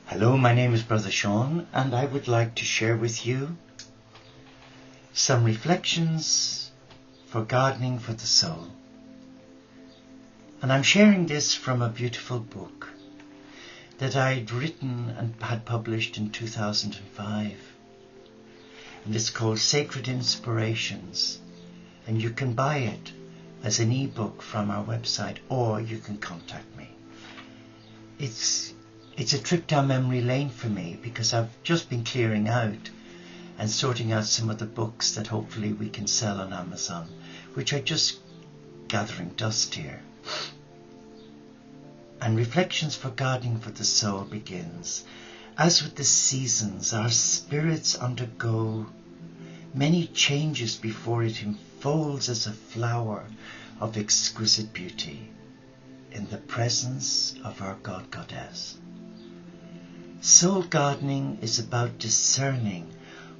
Hello, my name is Brother Sean, and I would like to share with you some reflections for gardening for the soul. And I'm sharing this from a beautiful book that I'd written and had published in 2005. And it's called Sacred Inspirations. And you can buy it as an ebook from our website, or you can contact me. It's a trip down memory lane for me, because I've just been clearing out and sorting out some of the books that hopefully we can sell on Amazon, which are just gathering dust here. And Reflections for Gardening for the Soul begins. As with the seasons, our spirits undergo many changes before it unfolds as a flower of exquisite beauty in the presence of our God Goddess. Soul gardening is about discerning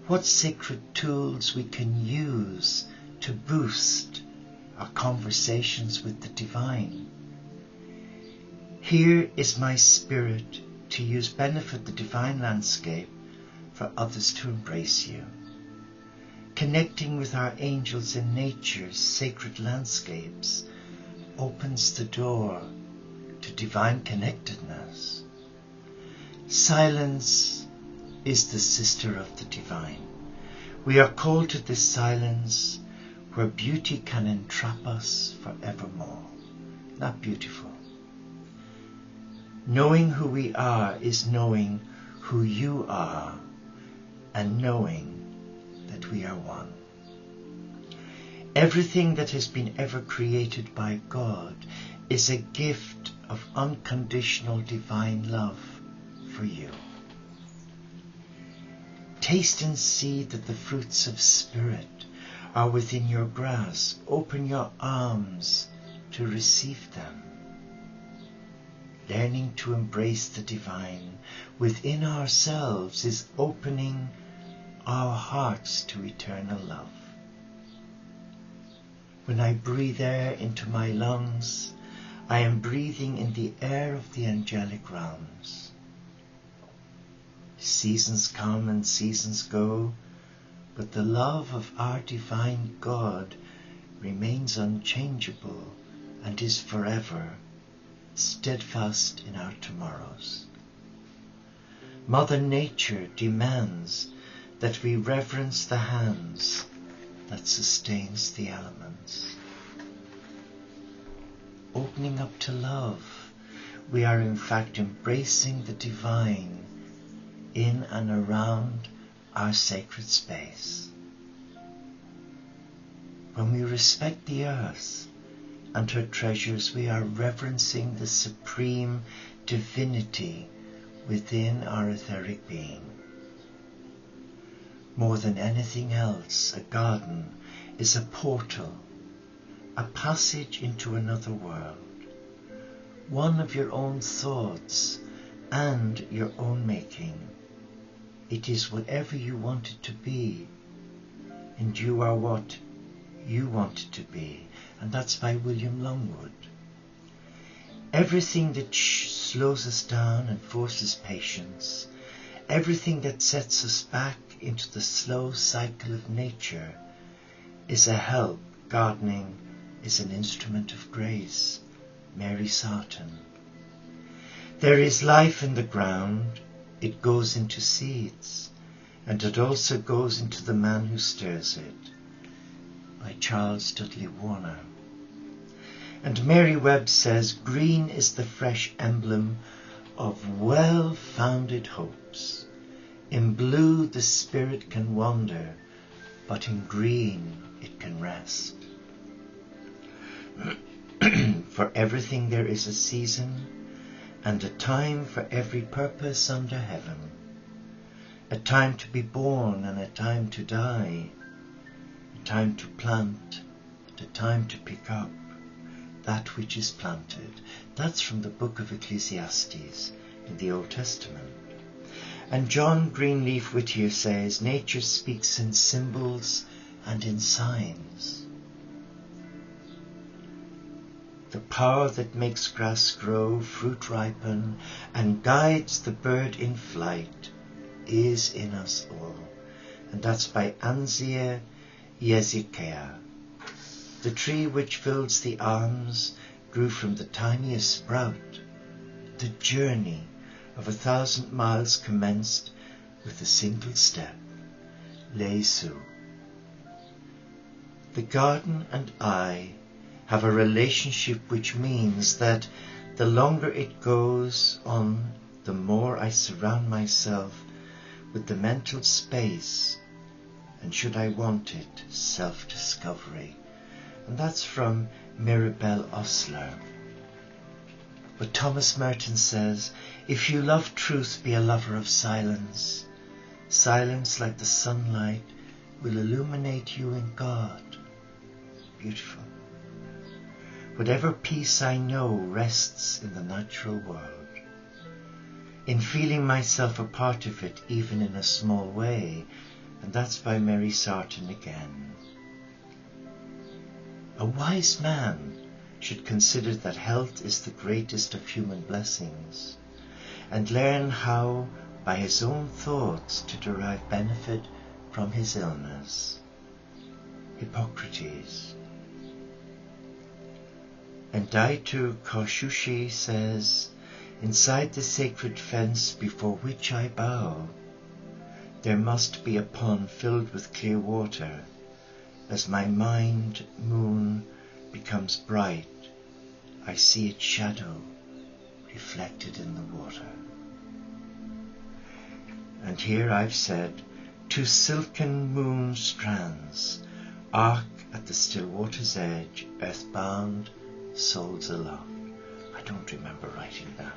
what sacred tools we can use to boost our conversations with the divine. Here is my spirit to use benefit the divine landscape for others to embrace you. Connecting with our angels in nature's sacred landscapes opens the door to divine connectedness. Silence is the sister of the divine. We are called to this silence where beauty can entrap us forevermore. Not beautiful. Knowing who we are is knowing who you are, and knowing that we are one. Everything that has been ever created by God is a gift of unconditional divine love for you. Taste and see that the fruits of spirit are within your grasp. Open your arms to receive them. Learning to embrace the divine within ourselves is opening our hearts to eternal love. When I breathe air into my lungs, I am breathing in the air of the angelic realms. Seasons come and seasons go, but the love of our divine God remains unchangeable and is forever steadfast in our tomorrows. Mother Nature demands that we reverence the hands that sustains the elements. Opening up to love, we are in fact embracing the divine in and around our sacred space. When we respect the earth and her treasures, we are reverencing the supreme divinity within our etheric being. More than anything else, a garden is a portal, a passage into another world, one of your own thoughts and your own making. It is whatever you want it to be, and you are what you want it to be, and that's by William Longwood. Everything that slows us down and forces patience, everything that sets us back into the slow cycle of nature is a help. Gardening is an instrument of grace. Mary Sarton. There is life in the ground. It goes into seeds, and it also goes into the man who stirs it. By Charles Dudley Warner. And Mary Webb says, green is the fresh emblem of well-founded hopes. In blue the spirit can wander, but in green it can rest. For everything there is a season, and a time for every purpose under heaven. A time to be born and a time to die. A time to plant and a time to pick up that which is planted. That's from the book of Ecclesiastes in the Old Testament. And John Greenleaf Whittier says, nature speaks in symbols and in signs. The power that makes grass grow, fruit ripen, and guides the bird in flight is in us all. And that's by Anzia Yezikaya. The tree which fills the arms grew from the tiniest sprout. The journey of 1,000 miles commenced with a single step. Lei Su. The garden and I have a relationship which means that the longer it goes on, the more I surround myself with the mental space and, should I want it, self-discovery. And that's from Mirabel Osler. But Thomas Merton says, if you love truth, be a lover of silence. Silence, like the sunlight, will illuminate you in God. Beautiful. Whatever peace I know rests in the natural world, in feeling myself a part of it, even in a small way. And that's by Mary Sarton again. A wise man should consider that health is the greatest of human blessings, and learn how, by his own thoughts, to derive benefit from his illness. Hippocrates. And Daitu Koshushi says, inside the sacred fence before which I bow, there must be a pond filled with clear water. As my mind moon becomes bright, I see its shadow reflected in the water. And here I've said, two silken moon strands arc at the still water's edge, earthbound, souls aloft. I don't remember writing that,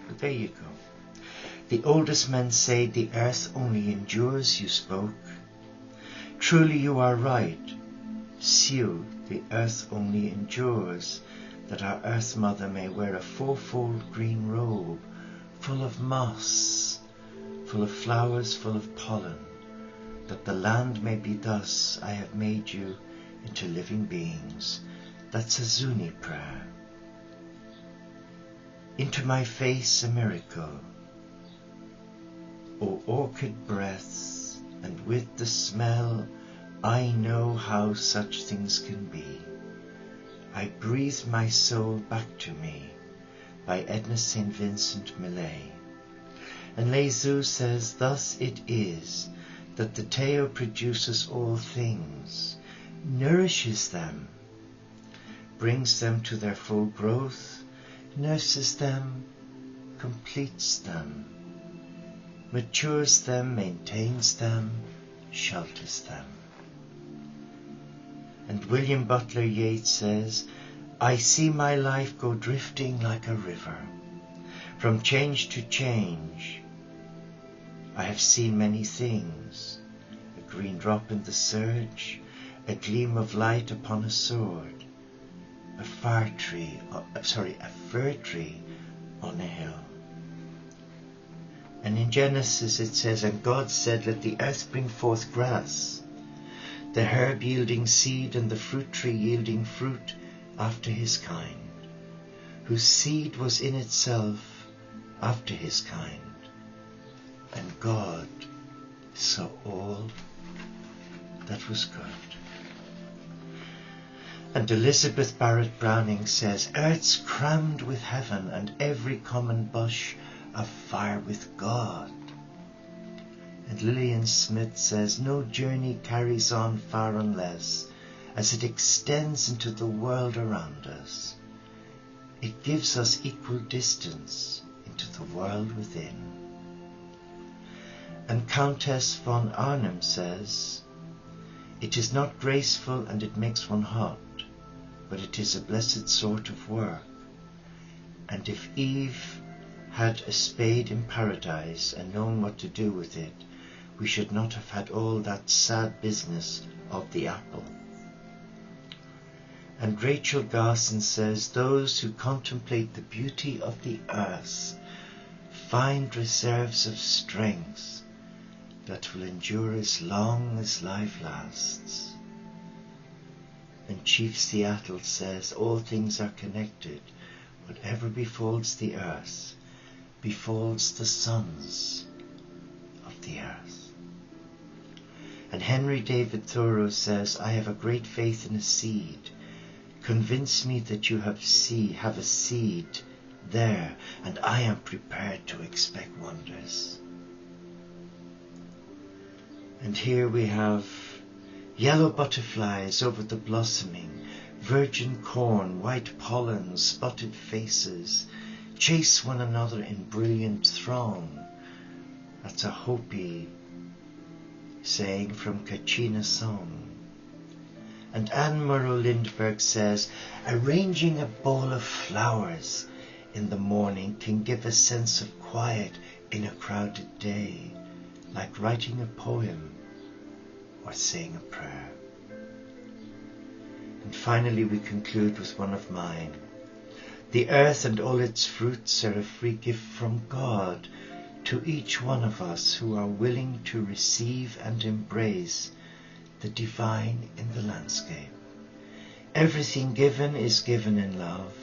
but there you go. The oldest men say the earth only endures, you spoke. Truly you are right. Siu, the earth only endures, that our earth mother may wear a fourfold green robe, full of moss, full of flowers, full of pollen, that the land may be thus. I have made you into living beings. That's a Zuni prayer. Into my face a miracle, O orchid breaths, and with the smell I know how such things can be. I breathe my soul back to me, by Edna St. Vincent Millay. And Lei Su says, thus it is that the Teo produces all things, nourishes them, brings them to their full growth, nurses them, completes them, matures them, maintains them, shelters them. And William Butler Yeats says, I see my life go drifting like a river, from change to change. I have seen many things, a green drop in the surge, a gleam of light upon a sword, a fir tree on a hill. And in Genesis it says, and God said, let the earth bring forth grass, the herb yielding seed, and the fruit tree yielding fruit after his kind, whose seed was in itself after his kind. And God saw all that was good. And Elizabeth Barrett Browning says, earth's crammed with heaven, and every common bush afire with God. And Lillian Smith says, no journey carries on far unless, as it extends into the world around us, it gives us equal distance into the world within. And Countess von Arnhem says, it is not graceful and it makes one hot, but it is a blessed sort of work. And if Eve had a spade in paradise and known what to do with it, we should not have had all that sad business of the apple. And Rachel Garson says, those who contemplate the beauty of the earth find reserves of strength that will endure as long as life lasts. And Chief Seattle says, all things are connected. Whatever befalls the earth befalls the sons of the earth. And Henry David Thoreau says, I have a great faith in a seed. Convince me that you have a seed there, and I am prepared to expect wonders. And here we have yellow butterflies over the blossoming, virgin corn, white pollen, spotted faces, chase one another in brilliant throng. That's a Hopi saying from Kachina song. And Anne Murrow Lindbergh says, arranging a bowl of flowers in the morning can give a sense of quiet in a crowded day, like writing a poem or saying a prayer. And finally we conclude with one of mine. The earth and all its fruits are a free gift from God to each one of us who are willing to receive and embrace the divine in the landscape. Everything given is given in love,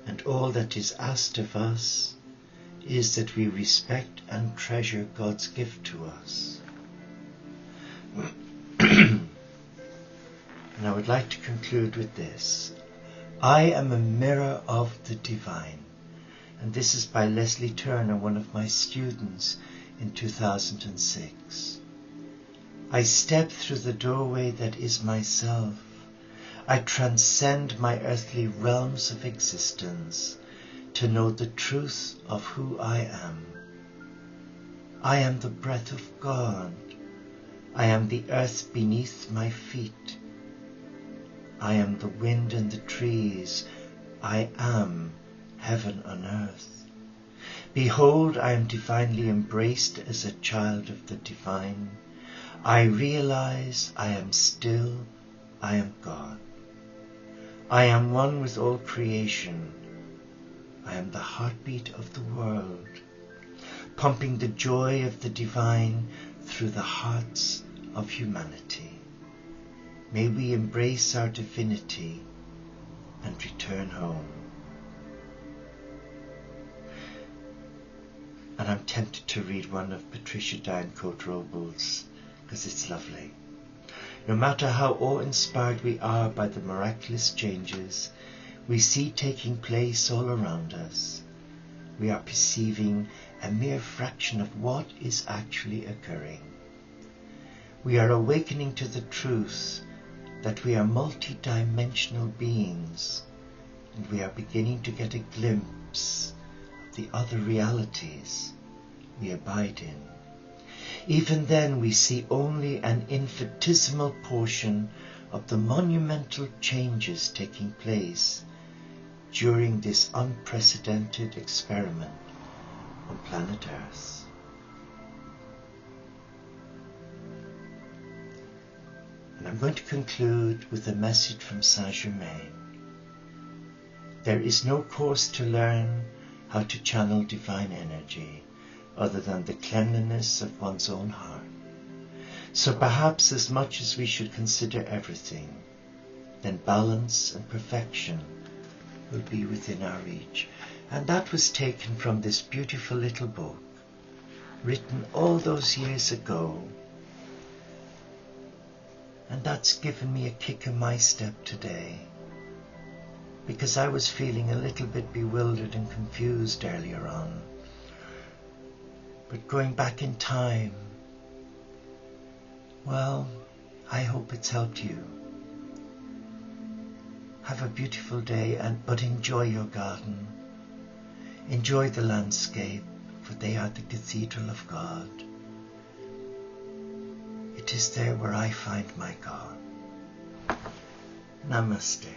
and all that is asked of us is that we respect and treasure God's gift to us. And I would like to conclude with this. I am a mirror of the divine. And this is by Leslie Turner, one of my students in 2006. I step through the doorway that is myself. I transcend my earthly realms of existence to know the truth of who I am. I am the breath of God. I am the earth beneath my feet. I am the wind and the trees. I am heaven on earth. Behold, I am divinely embraced as a child of the divine. I realize I am still, I am God. I am one with all creation. I am the heartbeat of the world, pumping the joy of the divine through the hearts of humanity. May we embrace our divinity and return home. And I'm tempted to read one of Patricia Downcoat-Robles because it's lovely. No matter how awe-inspired we are by the miraculous changes we see taking place all around us, we are perceiving a mere fraction of what is actually occurring. We are awakening to the truth that we are multi-dimensional beings, and we are beginning to get a glimpse of the other realities we abide in. Even then we see only an infinitesimal portion of the monumental changes taking place during this unprecedented experiment on planet Earth. And I'm going to conclude with a message from Saint-Germain. There is no course to learn how to channel divine energy other than the cleanliness of one's own heart. So perhaps as much as we should consider everything, then balance and perfection will be within our reach. And that was taken from this beautiful little book, written all those years ago. And that's given me a kick in my step today, because I was feeling a little bit bewildered and confused earlier on. But going back in time, well, I hope it's helped you. Have a beautiful day, but enjoy your garden. Enjoy the landscape, for they are the cathedral of God. It is there where I find my God. Namaste.